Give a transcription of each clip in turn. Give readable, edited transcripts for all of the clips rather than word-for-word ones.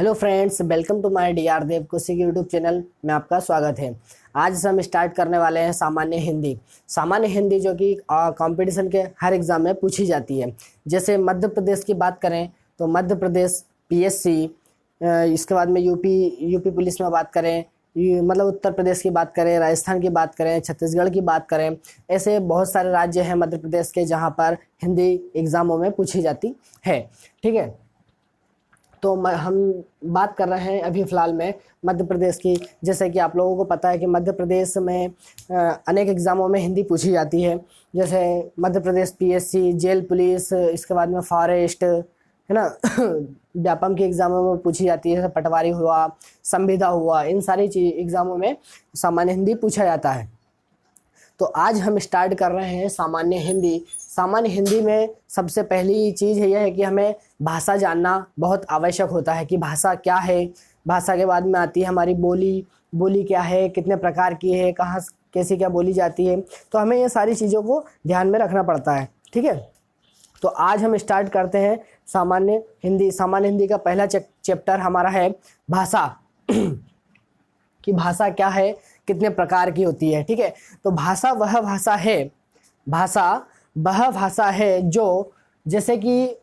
Hello friends, welcome to my Dr Dev Kaushik YouTube channel में आपका स्वागत है। आज हम स्टार्ट करने वाले हैं सामान्य हिंदी। सामान्य हिंदी जो कि कंपटीशन के हर एग्ज़ाम में पूछी जाती है। जैसे मध्य प्रदेश की बात करें तो मध्य प्रदेश पीएससी, इसके बाद में यूपी पुलिस में बात करें, मतलब उत्तर प्रदेश की बात करें, राजस्थान की बात करें, छत्तीसगढ़ की बात करें, ऐसे बहुत सारे राज्य हैं मध्य प्रदेश के जहाँ पर हिंदी एग्ज़ामों में पूछी जाती है। ठीक है, तो हम बात कर रहे हैं अभी फ़िलहाल में मध्य प्रदेश की। जैसे कि आप लोगों को पता है कि मध्य प्रदेश में अनेक एग्ज़ामों में हिंदी पूछी जाती है। जैसे Madhya Pradesh PSC, jail police, इसके बाद में फॉरेस्ट, है ना व्यापम के एग्ज़ामों में पूछी जाती है। जैसे पटवारी हुआ, संविदा हुआ, इन सारी एग्ज़ामों में सामान्य हिंदी पूछा जाता है। तो आज हम स्टार्ट कर रहे हैं सामान्य हिंदी। सामान्य हिंदी में सबसे पहली चीज़ यह है कि हमें भाषा जानना बहुत आवश्यक होता है कि भाषा क्या है। भाषा के बाद में आती है हमारी बोली क्या है, कितने प्रकार की है, कहाँ कैसी क्या बोली जाती है। तो हमें ये सारी चीज़ों को ध्यान में रखना पड़ता है। ठीक है, तो आज हम स्टार्ट करते हैं सामान्य हिंदी। सामान्य हिंदी का पहला चैप्टर हमारा है भाषा कि भाषा क्या है, कितने प्रकार की होती है। ठीक है, तो भाषा वह भाषा है जो, जैसे कि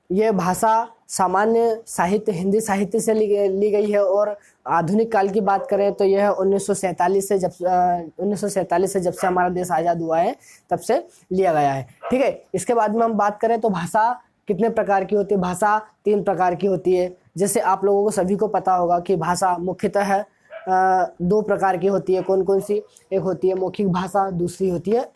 ये भाषा सामान्य साहित्य, हिंदी साहित्य से ली गई है। और आधुनिक काल की बात करें तो यह 1947 से जब से हमारा देश आज़ाद हुआ है तब से लिया गया है। ठीक है, इसके बाद में हम बात करें तो भाषा कितने प्रकार की होती है। भाषा 3 प्रकार की होती है। जैसे आप लोगों को सभी को पता होगा कि भाषा मुख्यतः 2 प्रकार की होती है। कौन कौन सी? एक होती है मौखिक भाषा, दूसरी होती है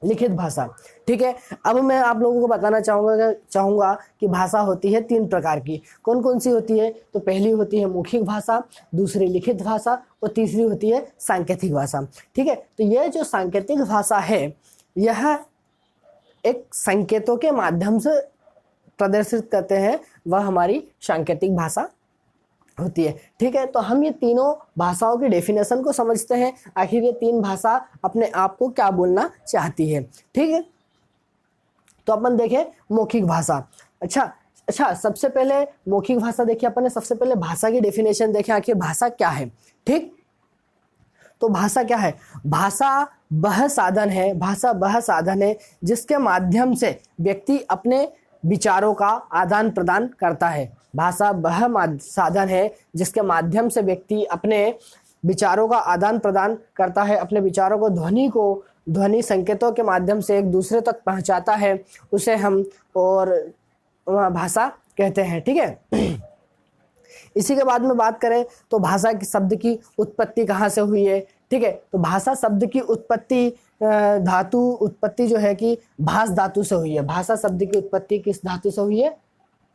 लिखित भाषा। ठीक है, अब मैं आप लोगों को बताना चाहूँगा कि भाषा होती है 3 प्रकार की। कौन कौन सी होती है? तो पहली होती है मौखिक भाषा, दूसरी लिखित भाषा और तीसरी होती है सांकेतिक भाषा। ठीक है, तो यह जो सांकेतिक भाषा है यह एक संकेतों के माध्यम से प्रदर्शित करते हैं, वह हमारी सांकेतिक भाषा होती है। ठीक है, तो हम ये तीनों भाषाओं की डेफिनेशन को समझते हैं, आखिर ये 3 भाषा अपने आप को क्या बोलना चाहती है। ठीक है, तो अपन देखें मौखिक भाषा। अच्छा, सबसे पहले मौखिक भाषा देखिए। अपन ने सबसे पहले भाषा की डेफिनेशन देखें, आखिर भाषा क्या है। ठीक, तो भाषा क्या है? भाषा वह साधन है जिसके माध्यम से व्यक्ति अपने विचारों का आदान प्रदान करता है। भाषा वह साधन है जिसके माध्यम से व्यक्ति अपने विचारों का आदान प्रदान करता है, अपने विचारों को ध्वनि संकेतों के माध्यम से एक दूसरे तक पहुंचाता है, उसे हम और भाषा कहते हैं। ठीक है, इसी के बाद में बात करें तो भाषा की शब्द की उत्पत्ति कहाँ से हुई है। ठीक है, तो भाषा शब्द की उत्पत्ति धातु उत्पत्ति जो है कि भाष धातु से हुई है। भाषा शब्द की उत्पत्ति किस धातु से हुई है?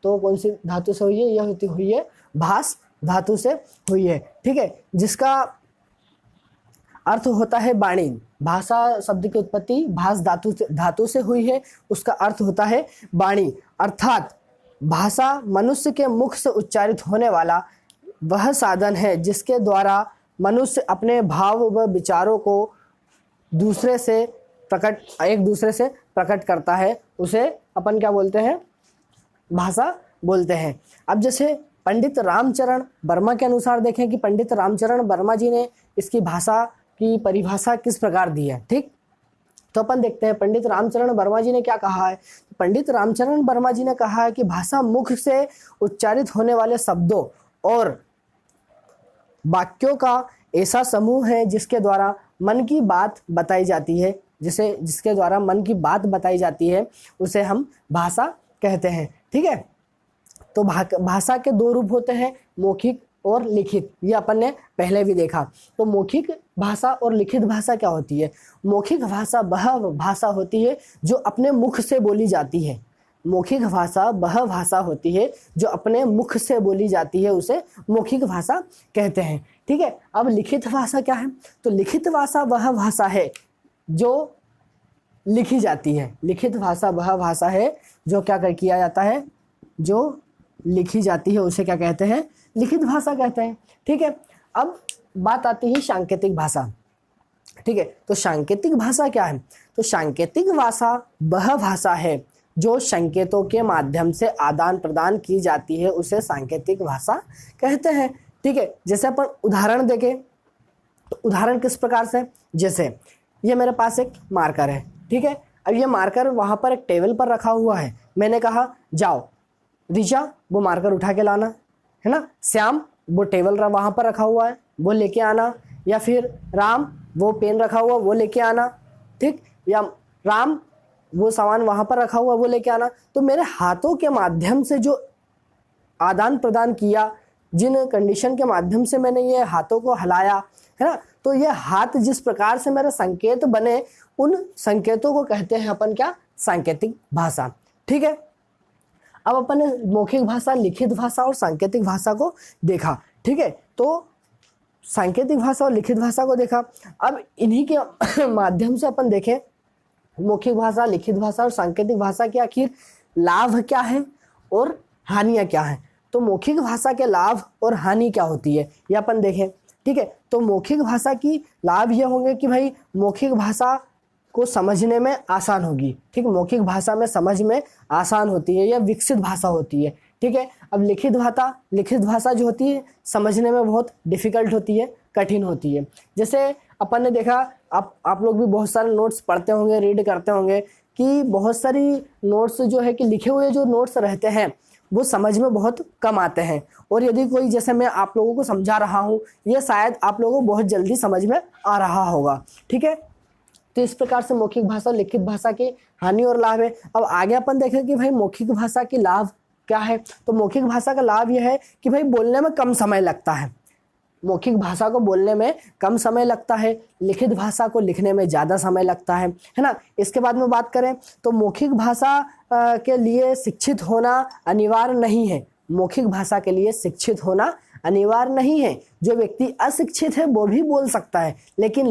तो कौन सी धातु से हुई है? यह हुई है भाष धातु से हुई है। ठीक है, जिसका अर्थ होता है वाणी। भाषा शब्द की उत्पत्ति भाष धातु से हुई है, उसका अर्थ होता है वाणी। अर्थात भाषा मनुष्य के मुख से उच्चारित होने वाला वह साधन है जिसके द्वारा मनुष्य अपने भाव व विचारों को एक दूसरे से प्रकट करता है, उसे अपन क्या बोलते हैं? भाषा बोलते हैं। अब जैसे पंडित रामचरण वर्मा के अनुसार देखें कि पंडित रामचरण वर्मा जी ने इसकी भाषा की परिभाषा किस प्रकार दी है। ठीक, तो अपन देखते हैं पंडित रामचरण वर्मा जी ने क्या कहा है। पंडित रामचरण वर्मा जी ने कहा है कि भाषा मुख से उच्चारित होने वाले शब्दों और वाक्यों का ऐसा समूह है जिसके द्वारा मन की बात बताई जाती है। जिसके द्वारा मन की बात बताई जाती है उसे हम भाषा कहते हैं। ठीक है, तो भाषा के 2 रूप होते हैं, मौखिक और लिखित। ये अपन ने पहले भी देखा। तो मौखिक भाषा और लिखित भाषा क्या होती है? मौखिक भाषा वह भाषा होती है जो अपने मुख से बोली जाती है। मौखिक भाषा वह भाषा होती है जो अपने मुख से बोली जाती है, उसे मौखिक भाषा कहते हैं। ठीक है, अब लिखित भाषा क्या है? तो लिखित भाषा वह भाषा है जो लिखी जाती है। लिखित भाषा वह भाषा है जो किया जाता है, जो लिखी जाती है, उसे क्या कहते हैं? लिखित भाषा कहते हैं। ठीक है, अब बात आती है सांकेतिक भाषा। ठीक है, तो सांकेतिक भाषा क्या है? तो सांकेतिक भाषा वह भाषा है जो संकेतों के माध्यम से आदान प्रदान की जाती है उसे सांकेतिक भाषा कहते हैं। ठीक है, जैसे अपन उदाहरण देखें तो उदाहरण किस प्रकार से, जैसे ये मेरे पास एक मार्कर है, ठीक है। अब ये मार्कर वहाँ पर एक टेबल पर रखा हुआ है, मैंने कहा जाओ ऋचा वो मार्कर उठा के लाना, है ना। श्याम वो टेबल वहाँ पर रखा हुआ है वो लेके आना, या फिर राम वो पेन रखा हुआ वो लेके आना, ठीक, या राम वो सामान वहाँ पर रखा हुआ वो लेके आना। तो मेरे हाथों के माध्यम से जो आदान प्रदान किया, जिन कंडीशन के माध्यम से मैंने ये हाथों को हिलाया, है ना, तो ये हाथ जिस प्रकार से मेरे संकेत बने, उन संकेतों को कहते हैं अपन क्या, सांकेतिक भाषा। ठीक है, अब अपन ने मौखिक भाषा, लिखित भाषा और सांकेतिक भाषा को देखा। ठीक है, तो सांकेतिक भाषा और लिखित भाषा को देखा। अब इन्हीं के माध्यम से अपन देखें मौखिक भाषा, लिखित भाषा और सांकेतिक भाषा के आखिर लाभ क्या है और हानियां क्या है। तो मौखिक भाषा के लाभ और हानि क्या होती है ये अपन देखें। ठीक है, तो मौखिक भाषा की लाभ ये होंगे कि भाई मौखिक भाषा को समझने में आसान होगी। ठीक, मौखिक भाषा में समझ में आसान होती है, यह विकसित भाषा होती है। ठीक है, अब लिखित भाषा जो होती है समझने में बहुत डिफिकल्ट होती है, कठिन होती है। जैसे अपन ने देखा, आप लोग भी बहुत सारे नोट्स पढ़ते होंगे, रीड करते होंगे कि बहुत सारी नोट्स जो है कि लिखे हुए जो नोट्स रहते हैं वो समझ में बहुत कम आते हैं, और यदि कोई, जैसे मैं आप लोगों को समझा रहा हूँ, ये शायद आप लोगों को बहुत जल्दी समझ में आ रहा होगा। ठीक है, तो इस प्रकार से मौखिक भाषा और लिखित भाषा की हानि और लाभ है। अब आगे अपन देखें कि भाई मौखिक भाषा की लाभ क्या है। तो मौखिक भाषा का लाभ यह है कि भाई बोलने में कम समय लगता है, मौखिक भाषा को बोलने में कम समय लगता है, लिखित भाषा को लिखने में ज़्यादा समय लगता है ना। इसके बाद में बात करें तो मौखिक भाषा के लिए शिक्षित होना अनिवार्य नहीं है, मौखिक भाषा के लिए शिक्षित होना अनिवार्य नहीं है। जो व्यक्ति अशिक्षित है वो भी बोल सकता है, लेकिन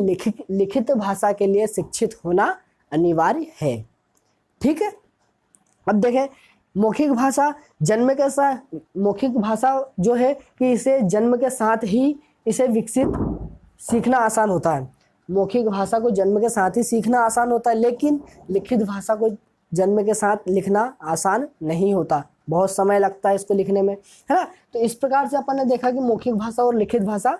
लिखित भाषा के लिए शिक्षित होना अनिवार्य है। ठीक है, अब देखें मौखिक भाषा मौखिक भाषा जो है कि इसे जन्म के साथ ही इसे विकसित सीखना आसान होता है। मौखिक भाषा को जन्म के साथ ही सीखना आसान होता है, लेकिन लिखित भाषा को जन्म के साथ लिखना आसान नहीं होता, बहुत समय लगता है इसको लिखने में, है ना। तो इस प्रकार से अपन ने देखा कि मौखिक भाषा और लिखित भाषा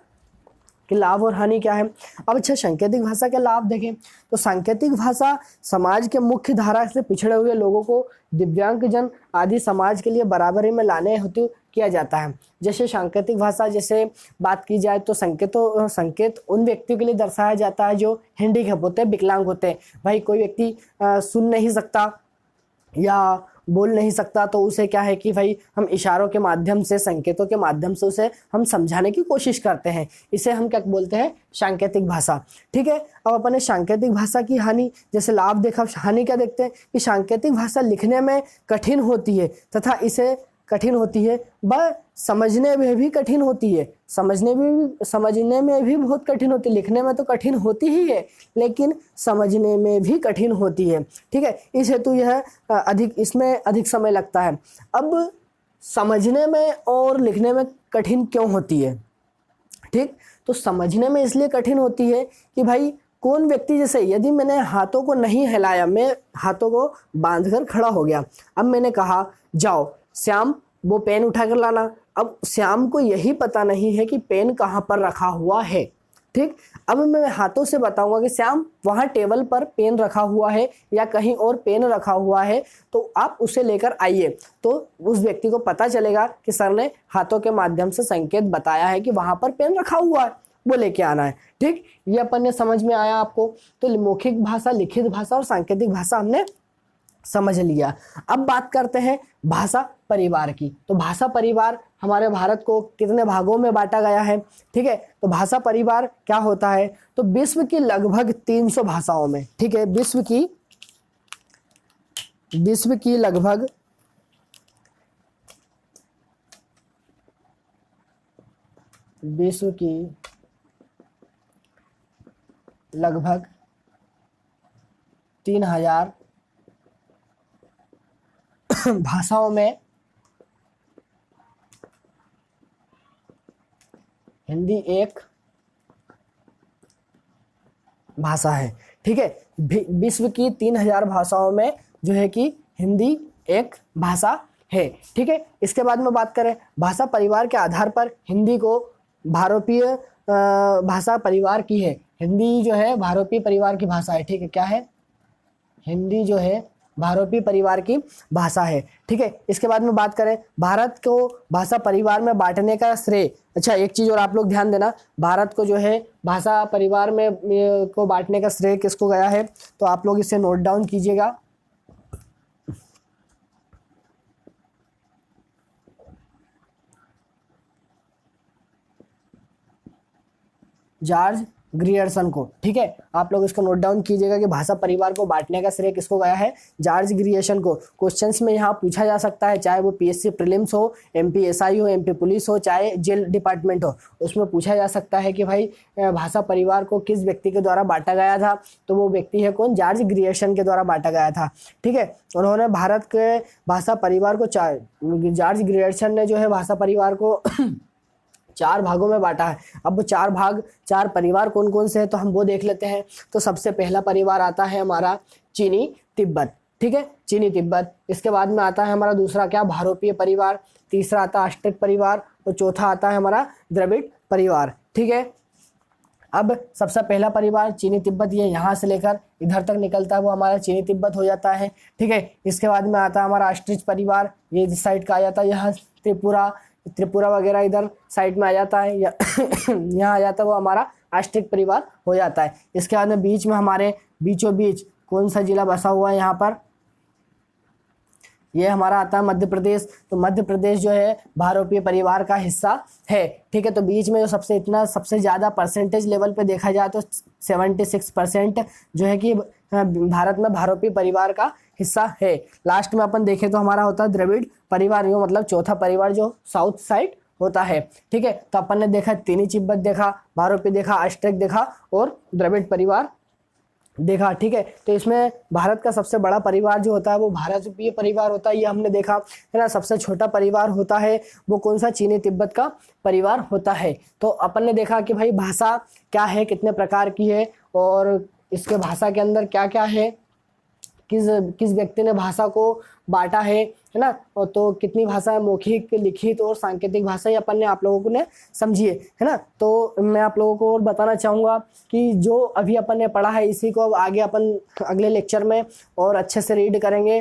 के लाभ और हानि क्या है। अब अच्छा सांकेतिक भाषा के लाभ देखें तो सांकेतिक भाषा समाज के मुख्य धारा से पिछड़े हुए लोगों को, दिव्यांगजन आदि समाज के लिए बराबरी में लाने हेतु किया जाता है। जैसे सांकेतिक भाषा, जैसे बात की जाए तो संकेत उन व्यक्तियों के लिए दर्शाया जाता है जो हैंडीकैप होते हैं, विकलांग होते हैं। भाई कोई व्यक्ति सुन नहीं सकता या बोल नहीं सकता, तो उसे क्या है कि भाई हम इशारों के माध्यम से, संकेतों के माध्यम से उसे हम समझाने की कोशिश करते हैं, इसे हम क्या बोलते हैं, सांकेतिक भाषा। ठीक है, अब अपन ने सांकेतिक भाषा की हानि, जैसे लाभ देखा, हानि क्या देखते हैं कि सांकेतिक भाषा लिखने में कठिन होती है तथा इसे कठिन होती है, वह समझने में भी कठिन होती है, समझने में भी बहुत कठिन होती है। लिखने में तो कठिन होती ही है, लेकिन समझने में भी कठिन होती है। ठीक है, इस हेतु यह इसमें अधिक समय लगता है। अब समझने में और लिखने में कठिन क्यों होती है? ठीक, तो समझने में इसलिए कठिन होती है कि भाई कौन व्यक्ति, जैसे यदि मैंने हाथों को नहीं हिलाया, मैं हाथों को बांधकर खड़ा हो गया, अब मैंने कहा जाओ श्याम वो पेन उठा कर लाना, अब श्याम को यही पता नहीं है कि पेन कहाँ पर रखा हुआ है। ठीक, अब मैं हाथों से बताऊंगा कि श्याम वहाँ टेबल पर पेन रखा हुआ है या कहीं और पेन रखा हुआ है, तो आप उसे लेकर आइए, तो उस व्यक्ति को पता चलेगा कि सर ने हाथों के माध्यम से संकेत बताया है कि वहाँ पर पेन रखा हुआ है, वो लेके आना है। ठीक, ये अपन ने समझ में आया आपको। तो मौखिक भाषा, लिखित भाषा और सांकेतिक भाषा हमने समझ लिया। अब बात करते हैं भाषा परिवार की। तो भाषा परिवार हमारे भारत को कितने भागों में बांटा गया है? ठीक है, तो भाषा परिवार क्या होता है? तो विश्व की लगभग 300 भाषाओं में, ठीक है, विश्व की लगभग 3000 भाषाओं में हिंदी एक भाषा है। ठीक है, विश्व की 3000 भाषाओं में जो है कि हिंदी एक भाषा है। ठीक है, इसके बाद में बात करें भाषा परिवार के आधार पर हिंदी को भारतीय भाषा परिवार की है। हिंदी जो है भारतीय परिवार की भाषा है। ठीक है, क्या है? हिंदी जो है भारतीय परिवार की भाषा है। ठीक है, इसके बाद में बात करें भारत को भाषा परिवार में बांटने का श्रेय। अच्छा, एक चीज और आप लोग ध्यान देना, भारत को जो है भाषा परिवार में को बांटने का श्रेय किसको गया है, तो आप लोग इसे नोट डाउन कीजिएगा। जॉर्ज ग्रियर्सन को। ठीक है, आप लोग इसको नोट डाउन कीजिएगा कि भाषा परिवार को बांटने का श्रेय किसको गया है, जॉर्ज ग्रियर्सन को। क्वेश्चंस में यहाँ पूछा जा सकता है, चाहे वो पीएससी प्रीलिम्स हो, एमपी एसआई हो, एमपी पुलिस हो, चाहे जेल डिपार्टमेंट हो, उसमें पूछा जा सकता है कि भाई भाषा परिवार को किस व्यक्ति के द्वारा बांटा गया था, तो वो व्यक्ति है कौन, जॉर्ज ग्रियर्सन के द्वारा बांटा गया था। ठीक है, उन्होंने भारत के भाषा परिवार को जॉर्ज ग्रियर्सन ने जो है भाषा परिवार को 4 भागों में बांटा है। अब वो 4 भाग, 4 परिवार कौन कौन से हैं, तो हम वो देख लेते हैं। तो सबसे पहला परिवार आता है हमारा चीनी तिब्बत। ठीक है, चीनी तिब्बत। इसके बाद में आता है हमारा दूसरा क्या, भारतीय परिवार। तीसरा आता है अष्टक परिवार और चौथा आता है हमारा द्रविड़ परिवार। ठीक है, अब सबसे पहला परिवार चीनी तिब्बत, ये यहाँ से लेकर इधर तक निकलता है, वो हमारा चीनी तिब्बत हो जाता है। ठीक है, इसके बाद में आता है हमारा अष्टक परिवार, ये इस साइड का आ जाता है, यहाँ त्रिपुरा वगैरह इधर साइड में आ जाता है, या यहाँ आ जाता है, वो हमारा अष्टक परिवार हो जाता है। इसके बाद में बीच में हमारे बीचों बीच कौन सा जिला बसा हुआ है यहाँ पर, ये हमारा आता है मध्य प्रदेश। तो मध्य प्रदेश जो है भारतीय परिवार का हिस्सा है। ठीक है, तो बीच में जो सबसे ज़्यादा परसेंटेज लेवल पे देखा जाए तो 76% जो है कि भारत में भारतीय परिवार का हिस्सा है। लास्ट में अपन देखें तो हमारा होता है द्रविड़ परिवार, जो मतलब चौथा परिवार जो साउथ साइड होता है। ठीक है, तो अपन ने देखा चीनी तिब्बत देखा, भारतीय देखा, अष्टक देखा और द्रविड़ परिवार देखा। ठीक है, तो इसमें भारत का सबसे बड़ा परिवार जो होता है वो भारतीय परिवार होता है, ये हमने देखा है ना। सबसे छोटा परिवार होता है वो कौन सा, चीनी तिब्बत का परिवार होता है। तो अपन ने देखा कि भाई भाषा क्या है, कितने प्रकार की है और इसके भाषा के अंदर क्या क्या है, किस व्यक्ति ने भाषा को बांटा है ना। और तो कितनी भाषा है, मौखिक, लिखित और सांकेतिक भाषा, ये अपन ने आप लोगों को ने समझिए है ना। तो मैं आप लोगों को और बताना चाहूँगा कि जो अभी अपन ने पढ़ा है इसी को अब आगे अपन अगले लेक्चर में और अच्छे से रीड करेंगे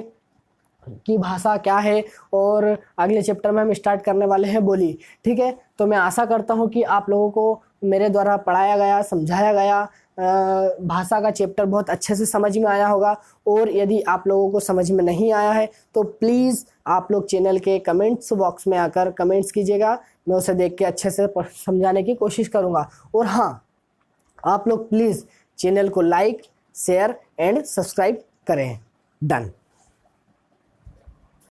कि भाषा क्या है, और अगले चैप्टर में हम स्टार्ट करने वाले हैं बोली। ठीक है, तो मैं आशा करता हूँ कि आप लोगों को मेरे द्वारा पढ़ाया गया, समझाया गया भाषा का चैप्टर बहुत अच्छे से समझ में आया होगा। और यदि आप लोगों को समझ में नहीं आया है तो प्लीज़ आप लोग चैनल के कमेंट्स बॉक्स में आकर कमेंट्स कीजिएगा, मैं उसे देख के अच्छे से समझाने की कोशिश करूँगा। और हाँ, आप लोग प्लीज़ चैनल को लाइक, शेयर एंड सब्सक्राइब करें। डन।